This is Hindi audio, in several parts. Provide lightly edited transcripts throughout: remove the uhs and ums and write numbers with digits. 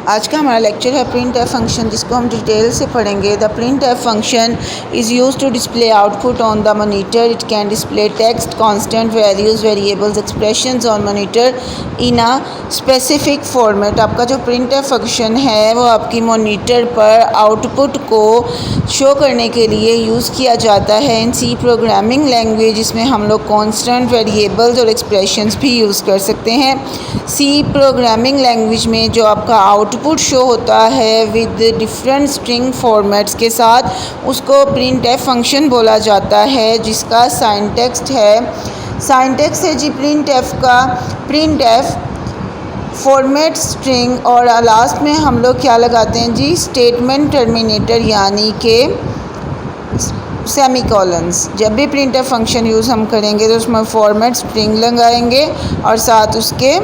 आज का हमारा लेक्चर है प्रिंट एफ फंक्शन, जिसको हम डिटेल से पढ़ेंगे। The print f function is use to display output on the monitor. It can display text, constant, values, variables, expressions on monitor in a specific format. आपका जो प्रिंट एफ फंक्शन है वो आपकी मॉनिटर पर आउटपुट को शो करने के लिए यूज़ किया जाता है इन सी प्रोग्रामिंग लैंग्वेज, जिसमें हम लोग कांस्टेंट, वेरिएबल्स और एक्सप्रेशंस भी यूज़ कर सकते हैं। सी प्रोग्रामिंग लैंग्वेज में जो आपका आउटपुट शो होता है विद डिफरेंट स्ट्रिंग फॉर्मेट्स के साथ, उसको प्रिंट एफ फंक्शन बोला जाता है, जिसका साइंटेक्स्ट है जी प्रिंट एफ का। प्रिंट एफ फॉर्मेट स्ट्रिंग और लास्ट में हम लोग क्या लगाते हैं जी, स्टेटमेंट टर्मिनेटर यानी कि सेमीकोलन्स। जब भी प्रिंट एफ फंक्शन यूज़ हम करेंगे तो उसमें फॉर्मेट स्ट्रिंग लगाएंगे और साथ उसके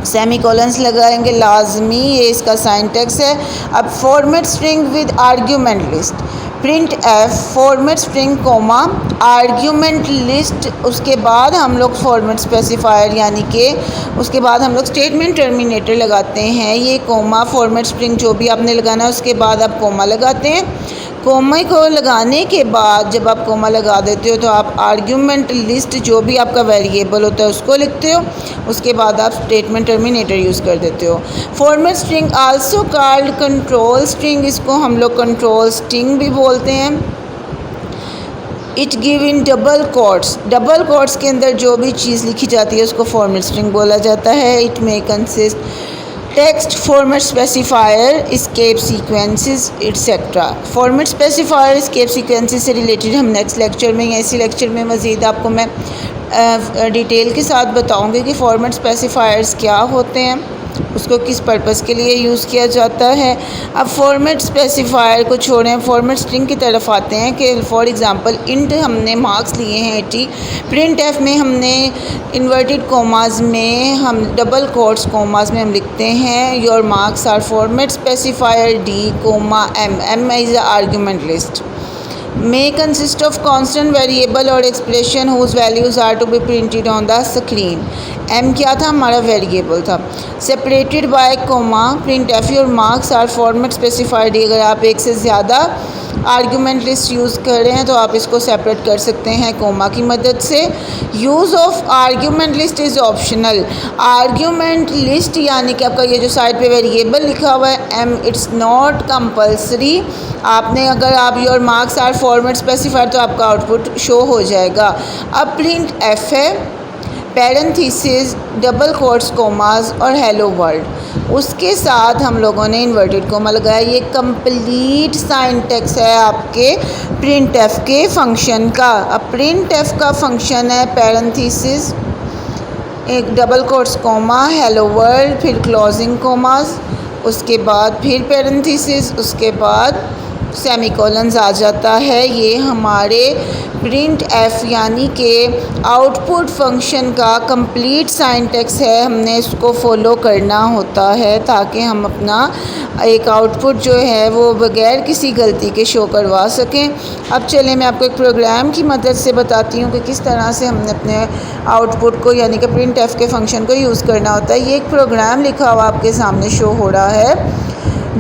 सेमीकोलन्स लगाएंगे लाजमी, ये इसका साइंटेक्स है। अब format string with argument list, print f format string comma argument list, उसके बाद हम लोग फॉर्मेट स्पेसिफायर यानी कि उसके बाद हम लोग स्टेटमेंट टर्मिनेटर लगाते हैं। ये कोमा फॉर्मेट स्ट्रिंग जो भी आपने लगाना है उसके बाद आप कोमा लगाते हैं। कोमा को लगाने के बाद जब आप कोमा लगा देते हो तो आप आर्ग्यूमेंट लिस्ट जो भी आपका वेरिएबल होता है उसको लिखते हो, उसके बाद आप स्टेटमेंट टर्मिनेटर यूज़ कर देते हो। Format string also called control string, इसको हम लोग कंट्रोल स्ट्रिंग भी बोलते हैं। It give in double quotes के अंदर जो भी चीज़ लिखी जाती है उसको फॉर्मेट स्ट्रिंग बोला जाता है। It may consist text, format specifier, escape sequences etcetera. Format specifier, escape sequences से रिलेटेड हम नेक्स्ट लेक्चर में या इसी लेक्चर में मज़ीद आपको मैं डिटेल के साथ बताऊंगी कि फॉर्मेट स्पेसिफायर्स क्या होते हैं, उसको किस पर्पस के लिए यूज़ किया जाता है। अब फॉर्मेट स्पेसिफायर को छोड़ें, फॉर्मेट स्ट्रिंग की तरफ आते हैं कि फॉर एग्जांपल इंट हमने मार्क्स लिए हैं 80, प्रिंट एफ में हमने इन्वर्टेड कोमास में हम डबल कोट्स कोमास में हम लिखते हैं your marks are format specifier d comma m is a argument list may consist of constant variable or expression whose values are to be printed on the screen। m क्या था, हमारा वेरिएबल था। Separated by comma print f your marks are format specified. अगर आप एक से ज़्यादा आर्ग्यूमेंट लिस्ट यूज़ कर रहे हैं तो आप इसको सेपरेट कर सकते हैं कोमा की मदद से। Use of argument list is optional. Argument list यानी कि आपका ये जो साइड पे वेरिएबल लिखा हुआ है एम, इट्स नॉट कंपल्सरी। आपने अगर आप your marks are format specified तो आपका आउटपुट शो हो जाएगा। अब प्रिंट एफ है पैरेंथेसिस, डबल कोट्स, कोमास और हेलो वर्ल्ड, उसके साथ हम लोगों ने इन्वर्टेड कोमा लगाया। ये कंप्लीट साइंटेक्स है आपके प्रिंट एफ के फंक्शन का। अब प्रिंट एफ का फंक्शन है पैरेंथेसिस, एक double quotes, comma, hello world, फिर क्लोजिंग कोमास, उसके बाद फिर पैरेंथेसिस, उसके बाद सेमीकोलन्स आ जाता है। ये हमारे प्रिंट एफ यानी कि आउटपुट फंक्शन का कंप्लीट साइंटेक्स है। हमने इसको फॉलो करना होता है ताकि हम अपना एक आउटपुट जो है वो बग़ैर किसी गलती के शो करवा सकें। अब चलें मैं आपको एक प्रोग्राम की मदद से बताती हूँ कि किस तरह से हमने अपने आउटपुट को यानी कि प्रिंट एफ के फंक्शन को यूज़ करना होता है। ये एक प्रोग्राम लिखा हुआ आपके सामने शो हो रहा है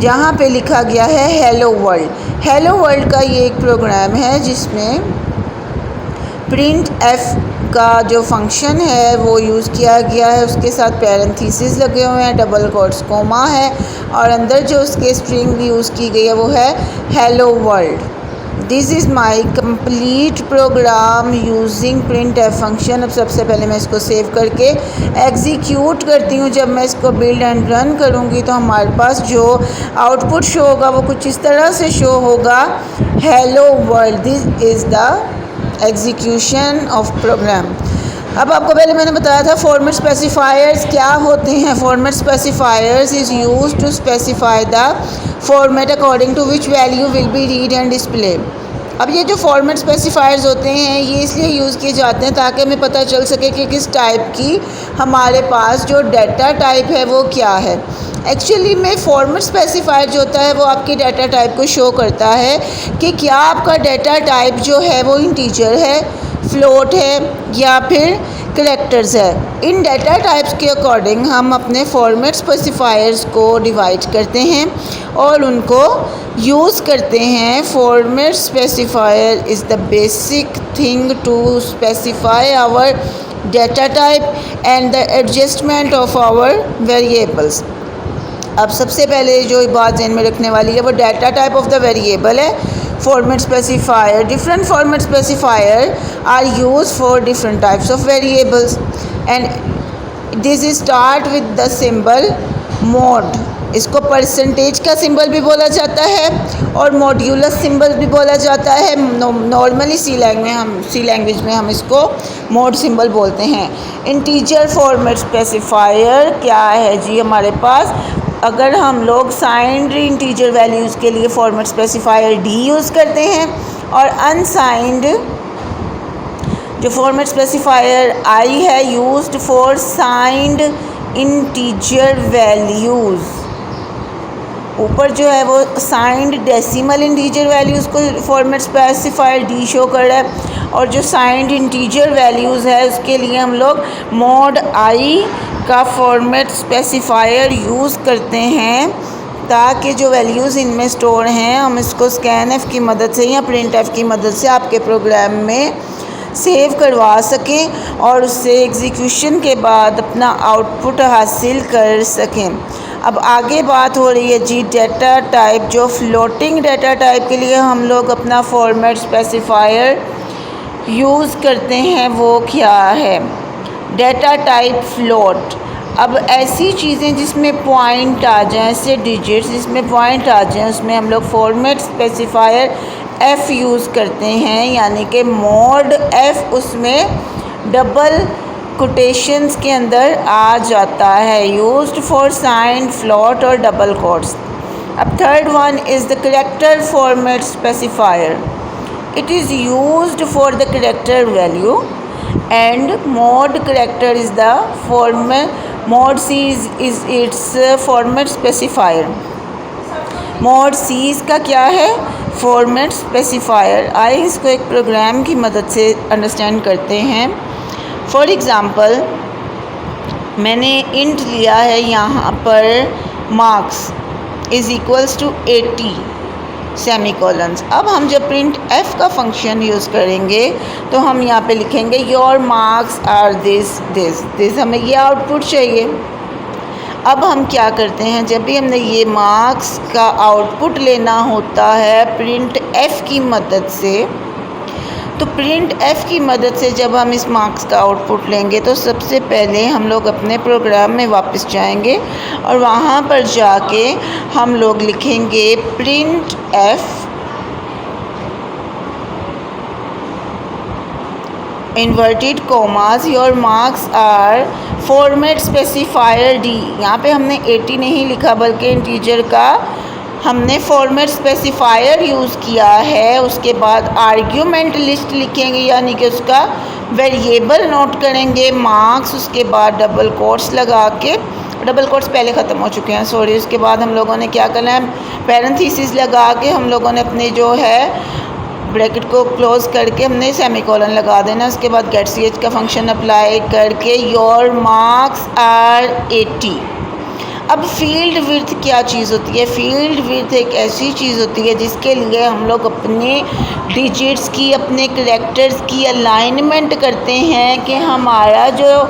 जहाँ पे लिखा गया है हेलो वर्ल्ड। हेलो वर्ल्ड का ये एक प्रोग्राम है जिसमें प्रिंट एफ का जो फंक्शन है वो यूज़ किया गया है, उसके साथ पैरेंथेसिस लगे हुए हैं, डबल कोट्स, कोमा है और अंदर जो उसके स्ट्रिंग यूज़ की गई है वो है hello world. This is my complete program using print f function. अब सबसे पहले मैं इसको सेव करके एग्जीक्यूट करती हूँ। जब मैं इसको बिल्ड एंड रन करूँगी तो हमारे पास जो आउटपुट शो होगा वो कुछ इस तरह से शो होगा, hello world. This is the execution of program. अब आपको पहले मैंने बताया था फॉर्मेट स्पेसिफायर्स क्या होते हैं। Format specifiers is use to specify the format according to which value will be read and display. अब ये जो फॉर्मेट स्पेसिफायर्स होते हैं ये इसलिए यूज़ किए जाते हैं ताकि हमें पता चल सके कि किस टाइप की हमारे पास जो डाटा टाइप है वो क्या है। एक्चुअली में फॉर्मेट स्पेसिफायर जो होता है वो आपके डाटा टाइप को शो करता है कि क्या आपका डाटा टाइप जो है वो इंटीजर है, फ्लोट है या फिर करैक्टर्स है। इन डाटा टाइप्स के अकॉर्डिंग हम अपने फॉर्मेट स्पेसिफायर्स को डिवाइड करते हैं और उनको यूज़ करते हैं। Format specifier is the basic thing to specify our data type and the adjustment of our variables. अब सबसे पहले जो बात ध्यान में रखने वाली है वो data type of the variable है। Format specifier, different format specifier are used for different types of variables and this is start with the symbol mod। इसको परसेंटेज का सिंबल भी बोला जाता है और मॉड्यूलस सिंबल भी बोला जाता है। नॉर्मली सी लैंग्वेज में हम इसको मोड सिंबल बोलते हैं। इंटीजर फॉर्मेट स्पेसिफायर क्या है जी हमारे पास? अगर हम लोग साइंड इंटीजर वैल्यूज़ के लिए फॉर्मेट स्पेसिफायर डी यूज़ करते हैं और अनसाइंड जो फॉर्मेट स्पेसिफायर आई है used for signed integer values. ऊपर जो है वो साइंड डेसिमल इंटीजर वैल्यूज़ को फॉर्मेट स्पेसिफायर डी शो कर रहा है और जो साइंड इंटीजर वैल्यूज़ है उसके लिए हम लोग मॉड आई का फॉर्मेट स्पेसिफायर यूज़ करते हैं ताकि जो वैल्यूज़ इनमें स्टोर हैं हम इसको स्कैन एफ की मदद से या प्रिंट एफ की मदद से आपके प्रोग्राम में सेव करवा सकें और उससे एग्जीक्यूशन के बाद अपना आउटपुट हासिल कर सकें। अब आगे बात हो रही है जी डाटा टाइप। जो फ्लोटिंग डाटा टाइप के लिए हम लोग अपना फॉर्मेट स्पेसिफायर यूज़ करते हैं वो क्या है? Data type float. अब ऐसी चीज़ें जिसमें पॉइंट आ जाएं, ऐसे डिजिट्स जिसमें पॉइंट आ जाएं, उसमें हम लोग फॉर्मेट स्पेसिफायर एफ़ यूज़ करते हैं, यानी कि मोड एफ़ उसमें डबल कोटेशंस के अंदर आ जाता है। यूज्ड फॉर साइन फ्लोट और डबल कोट्स। अब third one is the character format specifier. It is used for the character value and mod character is the mod c is its format specifier। mod c इसका क्या है? Format specifier. आइए इसको एक प्रोग्राम की मदद से अंडरस्टैंड करते हैं। फॉर एग्ज़ाम्पल मैंने इंट लिया है यहाँ पर मार्क्स इज़ इक्वल्स टू 80 सेमीकोलन्स। अब हम जब प्रिंट एफ का फंक्शन यूज़ करेंगे तो हम यहाँ पे लिखेंगे योर मार्क्स आर दिस हमें ये आउटपुट चाहिए। अब हम क्या करते हैं, जब भी हमने ये मार्क्स का आउटपुट लेना होता है प्रिंट एफ की मदद से, तो प्रिंट एफ की मदद से जब हम इस मार्क्स का आउटपुट लेंगे तो सबसे पहले हम लोग अपने प्रोग्राम में वापस जाएंगे और वहाँ पर जाके हम लोग लिखेंगे print f inverted commas your marks are format specifier d. यहाँ पे हमने 80 नहीं लिखा बल्कि इंटीजर का हमने फॉर्मेट स्पेसिफायर यूज़ किया है। उसके बाद आर्ग्यूमेंट लिस्ट लिखेंगे, यानी कि उसका वेरिएबल नोट करेंगे मार्क्स। उसके बाद डबल कोट्स लगा के, डबल कोट्स पहले ख़त्म हो चुके हैं सॉरी। उसके बाद हम लोगों ने क्या करना है, पैरेंथेसिस लगा के हम लोगों ने अपने जो है ब्रैकेट को क्लोज़ करके हमने सेमीकोलन लगा देना। उसके बाद गेट सी एच का फंक्शन अप्लाई करके योर मार्क्स आर 80। अब फील्ड विड्थ क्या चीज़ होती है? फील्ड विड्थ एक ऐसी चीज़ होती है जिसके लिए हम लोग अपने डिजिट्स की, अपने करैक्टर्स की अलाइनमेंट करते हैं कि हमारा जो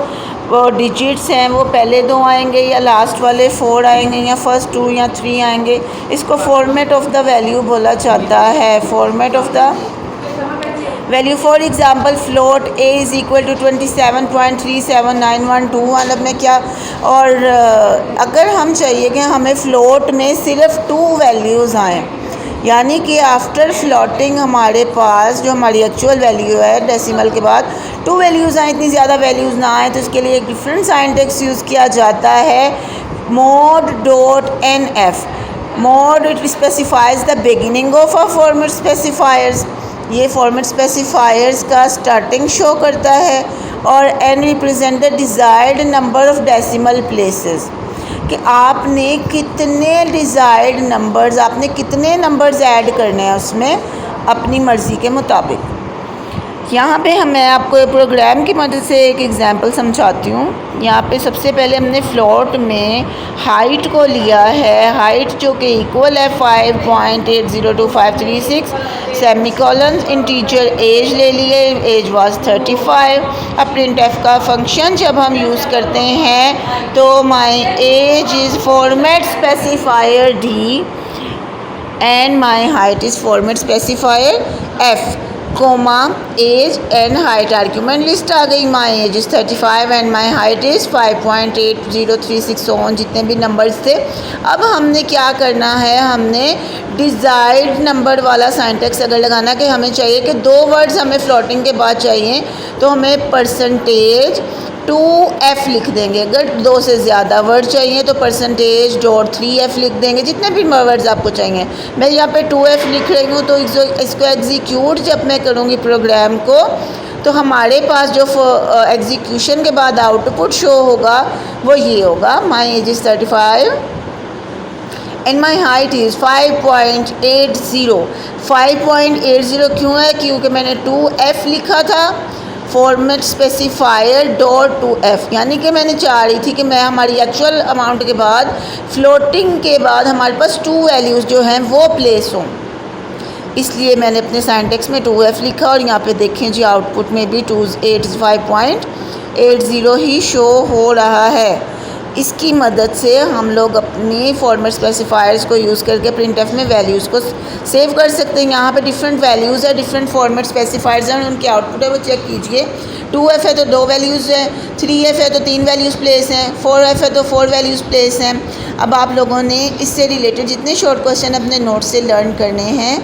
डिजिट्स हैं वो पहले 2 आएंगे या लास्ट वाले 4 आएंगे या फर्स्ट 2 या 3 आएंगे। इसको फॉर्मेट ऑफ द वैल्यू बोला जाता है। Format of the value for example float a is equal to 27.37912 मतलब में क्या। और अगर हम चाहिए कि हमें फ़्लोट में सिर्फ 2 वैल्यूज़ आएँ, यानी कि आफ्टर फ्लोटिंग हमारे पास जो हमारी एक्चुअल वैल्यू है डेसिमल के बाद 2 वैल्यूज़ आएँ, इतनी ज़्यादा वैल्यूज़ ना आएँ, तो इसके लिए एक डिफरेंट सिंटैक्स यूज़ किया जाता है mod dot n f. mod it specifies the beginning of a format specifiers. ये फॉर्मेट स्पेसिफायर्स का स्टार्टिंग शो करता है और n represent the desired number of decimal places, कि आपने कितने डिज़ायर्ड नंबर्स, आपने कितने नंबर्स ऐड करने हैं उसमें अपनी मर्ज़ी के मुताबिक। यहाँ पे मैं आपको प्रोग्राम की मदद से एक एग्ज़ाम्पल समझाती हूँ। यहाँ पे सबसे पहले हमने फ्लोट में हाइट को लिया है, हाइट जो कि इक्वल है 5.802536 सेमीकोलन, इंटीजर एज ले लिए, एज वाज 35। अब प्रिंट एफ का फंक्शन जब हम यूज़ करते हैं तो my age is format specifier D and my height is format specifier F, comma age and height argument list आ गई। My age is 35 and my height is 5.8036 on जितने भी नंबर्स थे। अब हमने क्या करना है, हमने डिज़ायर्ड नंबर वाला सिंटैक्स अगर लगाना कि हमें चाहिए कि 2 वर्ड्स हमें फ्लोटिंग के बाद चाहिए तो हमें परसेंटेज 2f लिख देंगे। अगर 2 से ज़्यादा वर्ड चाहिए तो परसेंटेज .3f लिख देंगे, जितने भी वर्ड्स आपको चाहिए। मैं यहाँ पे 2f लिख रही हूँ तो इसको एग्जीक्यूट जब मैं करूँगी प्रोग्राम को तो हमारे पास जो एग्जीक्यूशन के बाद आउटपुट शो होगा वो ये होगा, माई age is 35 and my height is 5.80। 5.80 क्यों है? क्योंकि मैंने 2f लिखा था, फॉर्मेट स्पेसिफायर .2f, यानी कि मैंने चाह रही थी कि मैं हमारी एक्चुअल अमाउंट के बाद फ्लोटिंग के बाद हमारे पास 2 वैल्यूज़ जो हैं वो प्लेस हों, इसलिए मैंने अपने सिंटैक्स में 2f लिखा। और यहाँ पे देखें जी आउटपुट में भी 5.80 ही शो हो रहा है। इसकी मदद से हम लोग अपनी फॉर्मेट स्पेसिफायर्स को यूज़ करके प्रिंट एफ में वैल्यूज़ को सेव कर सकते हैं। यहाँ पे डिफरेंट वैल्यूज़ है, डिफरेंट फॉर्मेट स्पेसिफायर्स हैं, उनके आउटपुट है वो चेक कीजिए। 2f है तो 2 वैल्यूज़ हैं, 3f है तो 3 वैल्यूज़ प्लेस हैं, 4f है तो 4 वैल्यूज़ प्लेस हैं। अब आप लोगों ने इससे रिलेटेड जितने शॉर्ट क्वेश्चन अपने नोट से लर्न करने हैं